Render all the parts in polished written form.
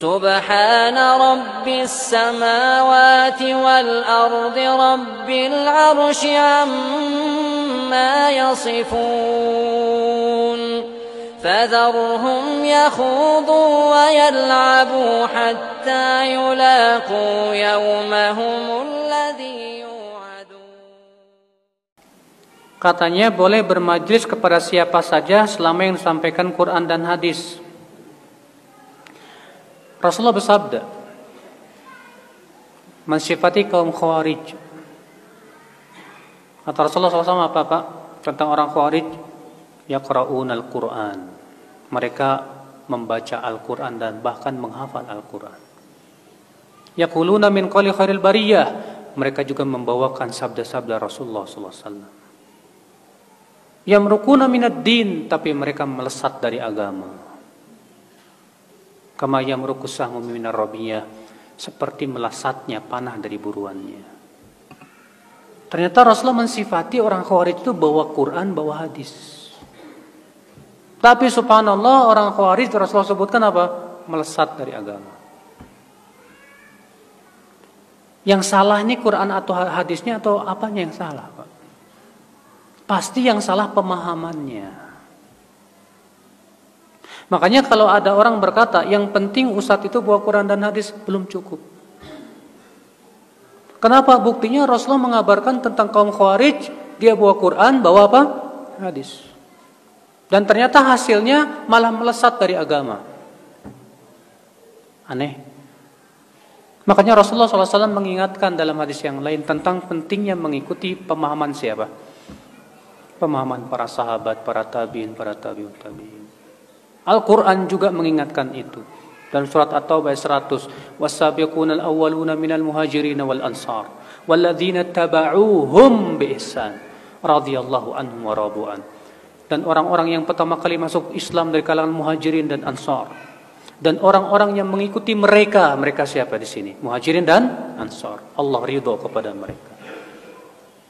سبحان رب السماوات والأرض رب العرش عما يصفون فذرهم يخوضوا ويلعبوا حتى يلاقوا يومهم الذي يوعدون. Katanya boleh bermajlis kepada siapa saja selama yang disampaikan Quran dan hadis. Rasulullah bersabda mensifati kaum Khawarij. Kata Rasulullah SAW apa Pak tentang orang Khawarij? Yaqra'unal Qur'an. Mereka membaca Al-Quran dan bahkan menghafal Al-Quran. Yaquluna min qawli khairil bariyah. Mereka juga membawakan sabda-sabda Rasulullah SAW. Yamruquna minad din, tapi mereka melesat dari agama. Kama yamruqus sahmu minar rabiyah, seperti melesatnya panah dari buruannya. Ternyata Rasulullah mensifati orang Khawarij itu bawa Quran, bawa hadis. Tapi subhanallah orang Khawarij Rasulullah sebutkan apa? Melesat dari agama. Yang salah ini Quran atau hadisnya atau apanya yang salah, Pak? Pasti yang salah pemahamannya. Makanya kalau ada orang berkata yang penting ustadz itu bawa Quran dan hadis, belum cukup. Kenapa? Buktinya Rasulullah mengabarkan tentang kaum Khawarij, dia bawa Quran, bawa apa? Hadis. Dan ternyata hasilnya malah melesat dari agama. Aneh. Makanya Rasulullah SAW mengingatkan dalam hadis yang lain tentang pentingnya mengikuti pemahaman siapa? Pemahaman para sahabat, para tabi'in, para tabi'ut tabi'in. Al-Quran juga mengingatkan itu. Dalam surat At-Taubah 100, "Was-sabiqunal awwaluna minal muhajirin wal ansar, walladzina taba'uuhum bi ihsan, radhiyallahu anhum wa radu'an." Dan orang-orang yang pertama kali masuk Islam dari kalangan muhajirin dan ansar. Dan orang-orang yang mengikuti mereka, mereka siapa di sini? Muhajirin dan ansar. Allah ridho kepada mereka.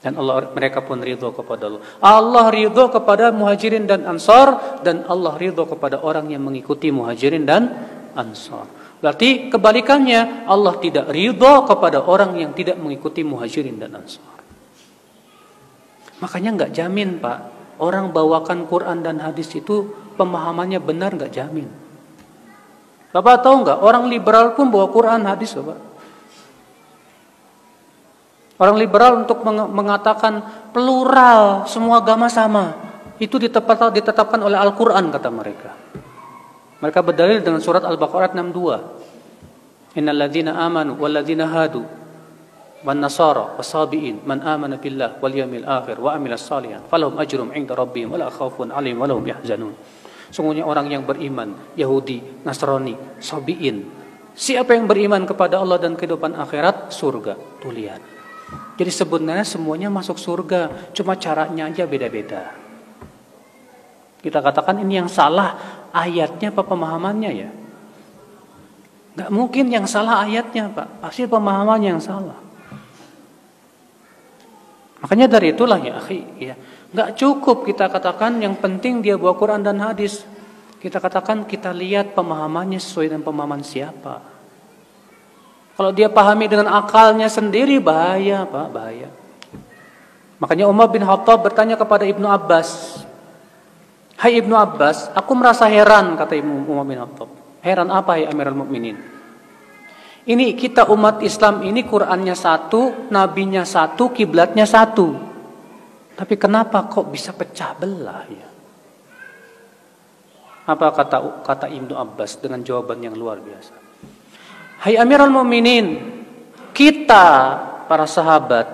Dan mereka pun ridho kepada Allah. Allah ridho kepada muhajirin dan ansar, dan Allah ridho kepada orang yang mengikuti muhajirin dan ansar. Berarti kebalikannya, Allah tidak ridho kepada orang yang tidak mengikuti muhajirin dan ansar. Makanya nggak jamin Pak, orang bawakan Quran dan hadis itu pemahamannya benar, nggak jamin. Bapak tahu nggak, orang liberal pun bawa Quran hadis Bapak. Orang liberal untuk mengatakan plural, semua agama sama, itu ditetapkan oleh Al-Quran kata mereka. Mereka berdalil dengan surat Al-Baqarah 62. Innal ladzina amanu wal ladzina hadu wan nasara wasabiin man amana billah wal yawmil akhir wa amilas salihan falahum ajrum 'inda rabbihim wala khaufun 'alaihim wala hum yahzanun. Sungguhnya orang yang beriman, Yahudi, Nasrani, Sabiin, siapa yang beriman kepada Allah dan kehidupan akhirat, surga. Tuh lihat. Jadi sebenarnya semuanya masuk surga, cuma caranya aja beda-beda. Kita katakan ini yang salah ayatnya apa pemahamannya ya? Gak mungkin yang salah ayatnya Pak, pasti pemahamannya yang salah. Makanya dari itulah ya akhi, ya, gak cukup kita katakan yang penting dia bawa Quran dan hadis. Kita katakan kita lihat pemahamannya sesuai dengan pemahaman siapa. Kalau dia pahami dengan akalnya sendiri, bahaya Pak, bahaya. Makanya Umar bin Khattab bertanya kepada Ibnu Abbas, "Hai Ibnu Abbas, aku merasa heran," kata Umar bin Khattab. "Heran apa ya Amirul Mukminin? Ini kita umat Islam ini Qur'annya satu, nabinya satu, kiblatnya satu. Tapi kenapa kok bisa pecah belah ya?" Apa kata Ibnu Abbas dengan jawaban yang luar biasa? "Hai Amirul Mukminin, kita para sahabat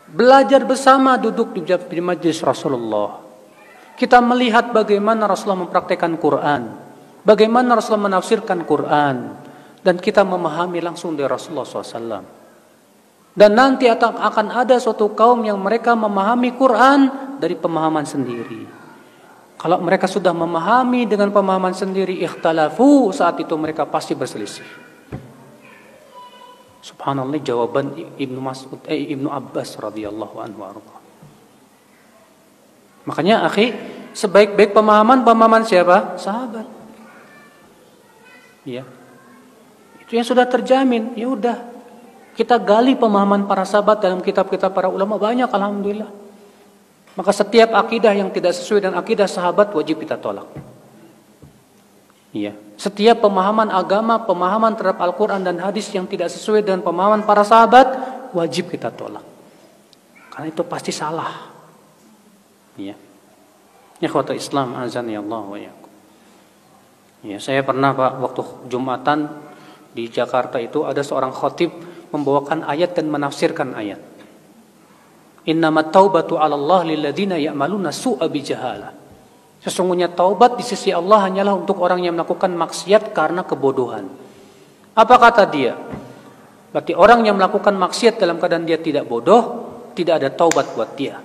belajar bersama duduk di majlis Rasulullah. Kita melihat bagaimana Rasulullah mempraktekkan Quran, bagaimana Rasulullah menafsirkan Quran, dan kita memahami langsung dari Rasulullah SAW. Dan nanti akan ada suatu kaum yang mereka memahami Quran dari pemahaman sendiri. Kalau mereka sudah memahami dengan pemahaman sendiri, ikhtalafu, saat itu mereka pasti berselisih." Subhanallah, jawaban Ibnu Abbas radhiyallahu anhu arda. Makanya akhi, sebaik-baik pemahaman siapa? Sahabat. Ya. Itu yang sudah terjamin. Ya udah, kita gali pemahaman para sahabat dalam kitab-kitab para ulama banyak, alhamdulillah. Maka setiap akidah yang tidak sesuai dengan akidah sahabat wajib kita tolak. Iya. Setiap pemahaman agama, pemahaman terhadap Al-Quran dan hadis yang tidak sesuai dengan pemahaman para sahabat wajib kita tolak. Karena itu pasti salah. Iya. Ikhwatul Islam, azani Allah wa iyyakum. Ya, saya pernah Pak waktu Jumatan di Jakarta itu ada seorang khatib membawakan ayat dan menafsirkan ayat. Innamat taubatu 'ala Allah lilladzina ya'maluna su'a bijahalah. Sesungguhnya taubat di sisi Allah hanyalah untuk orang yang melakukan maksiat karena kebodohan. Apa kata dia? Berarti orang yang melakukan maksiat dalam keadaan dia tidak bodoh, tidak ada taubat buat dia.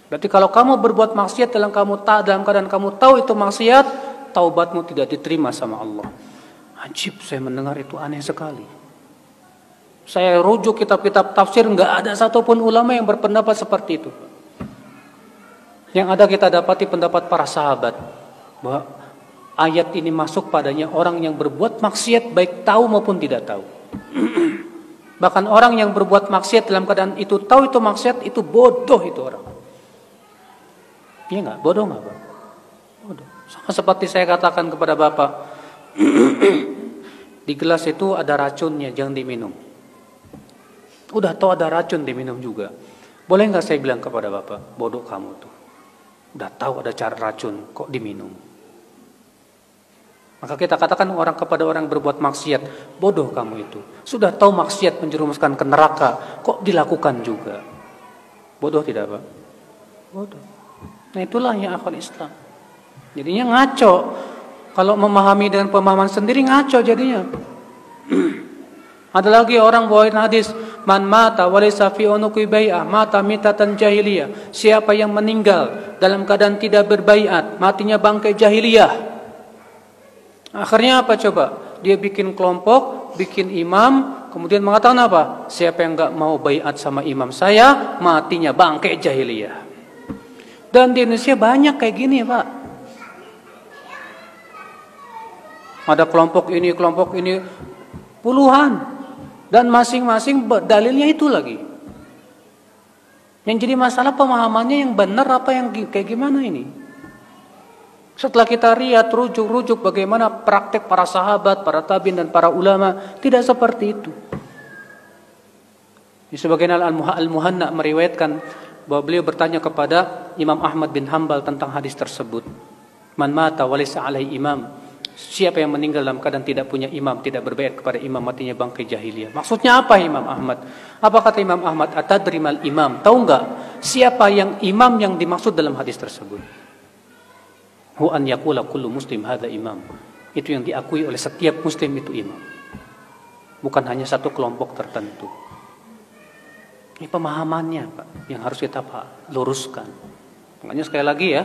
Berarti kalau kamu berbuat maksiat dalam keadaan kamu tahu itu maksiat, taubatmu tidak diterima sama Allah. Ajib, saya mendengar itu aneh sekali. Saya rujuk kitab-kitab tafsir, nggak ada satupun ulama yang berpendapat seperti itu. Yang ada kita dapati pendapat para sahabat bahwa ayat ini masuk padanya orang yang berbuat maksiat baik tahu maupun tidak tahu. Bahkan orang yang berbuat maksiat dalam keadaan itu tahu itu maksiat, itu bodoh itu orang. Iya nggak? Bodoh nggak Pak? Bodoh. Sama seperti saya katakan kepada Bapak, di gelas itu ada racunnya, jangan diminum. Udah tahu ada racun diminum juga. Boleh nggak saya bilang kepada Bapak, bodoh kamu tuh. Udah tahu ada cara racun, kok diminum. Maka kita katakan orang kepada orang berbuat maksiat, bodoh kamu itu. Sudah tahu maksiat menjerumuskan ke neraka, kok dilakukan juga. Bodoh tidak Pak? Bodoh. Nah itulah yang akal Islam. Jadinya ngaco. Kalau memahami dengan pemahaman sendiri ngaco jadinya. Ada lagi orang bawain hadis, man mata walaysa fi unuqi bai'ah mata mitatan jahiliyah. Siapa yang meninggal dalam keadaan tidak berbaiat, matinya bangkai jahiliyah. Akhirnya apa coba? Dia bikin kelompok, bikin imam, kemudian mengatakan apa? Siapa yang enggak mau baiat sama imam saya, matinya bangkai jahiliyah. Dan di Indonesia banyak kayak gini Pak. Ada kelompok ini puluhan. Dan masing-masing dalilnya itu lagi. Yang jadi masalah pemahamannya yang benar apa yang kayak gimana ini. Setelah kita lihat rujuk-rujuk bagaimana praktek para sahabat, para tabi'in dan para ulama, tidak seperti itu. Di sebagian Al-Muhanna meriwayatkan bahwa beliau bertanya kepada Imam Ahmad bin Hanbal tentang hadis tersebut. Man mata walaysa alaihi imam. Siapa yang meninggal dalam keadaan tidak punya imam, tidak berbaiat kepada imam, matinya bangkai jahiliyah. Maksudnya apa Imam Ahmad? Apa kata Imam Ahmad? Atadrimal imam. Tahu enggak siapa yang imam yang dimaksud dalam hadis tersebut? Hu an yaqula kullu muslim hadza imam. Itu yang diakui oleh setiap muslim itu imam. Bukan hanya satu kelompok tertentu. Ini pemahamannya Pak, yang harus kita luruskan. Makanya sekali lagi ya,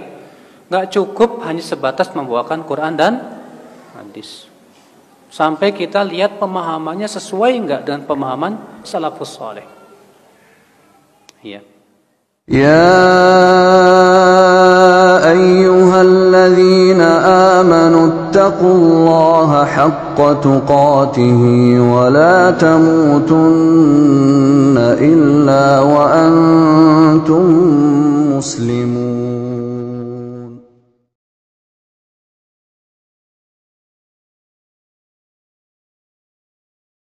nggak cukup hanya sebatas membawakan Quran dan hadis. Sampai kita lihat pemahamannya sesuai nggak dengan pemahaman salafus saleh. Ya. Ya ayyuhalladzina amanu taqullaha haqqa tuqatih wa la tamutunna illa wa antum muslimun.